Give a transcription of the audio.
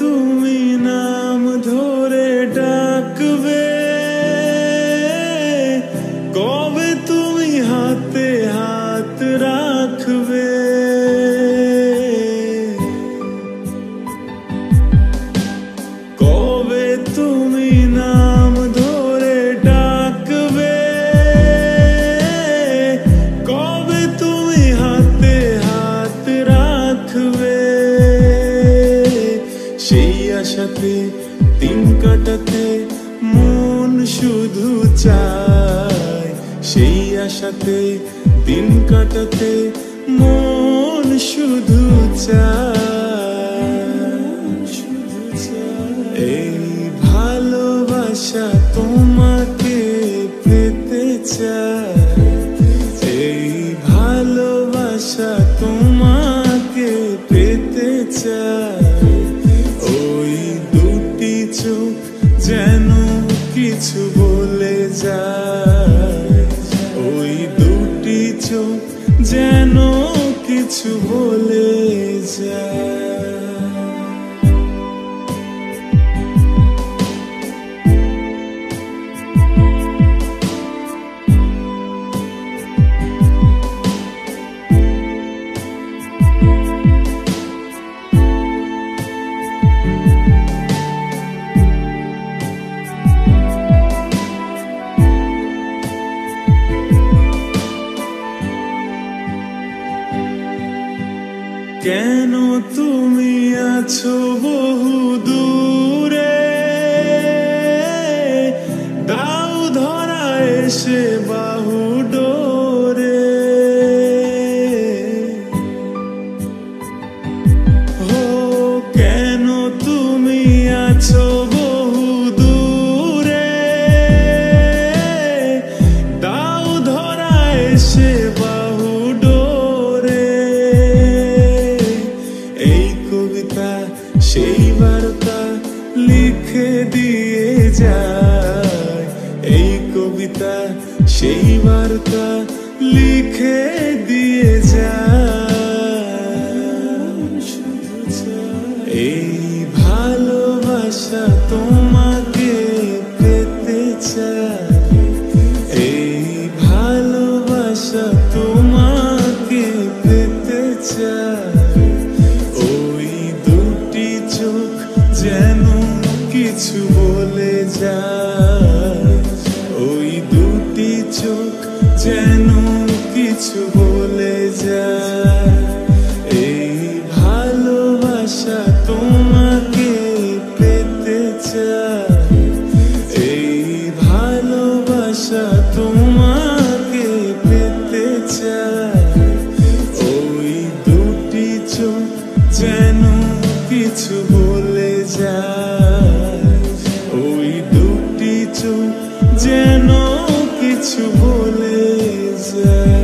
তুমি নাম ধরে ডাকবে, কবে তুমি হাতে হাত রাখবে। কবে তুমি নাম ধরে ডাকবে, কবে তুমি হাতে হাত রাখবে। সেই আশাতে দিন কাটাতে মন শুধু চায়, সেই আশাতে দিন কাটাতে মন শুধু চায়। এই ভালোবাসা তোমাকে পেতে চায়, এই ভালোবাসা তোমাকে পেতে চায়। ওই দুটি চোখ যেন কিছু বলে যায়, ওই দুটি চোখ যেন কিছু বলে যায়। কেন তুমি আছো বহু দূরে, দাও ধরা এসে বাহু ডোরে। ও কেন তুমি আছো বহু দূরে, দাও ধরা এসে বাহু ডোরে। এই কবিতা সেই বার্তা লিখে দিয়ে যায়, এই কবিতা সেই বার্তা লিখে দিয়ে যায়। এই ভালোবাসা তোমাকে পেতে চায়, এই ভালোবাসা তোমাকে পেতে চায়। ওই দুটি চোখ যেন কিছু বলে যায়, ওই দুটি চোখ যেন কিছু বলে যায়। এই ভালোবাসা তোমাকে পেতে চায়, এই ভালোবাসা তোমাকে পেতে চায়। ওই দুটি চোখ যেন কিছু বলে যায়, ওই দুটি চোখ যেন কিছু বলে যায়।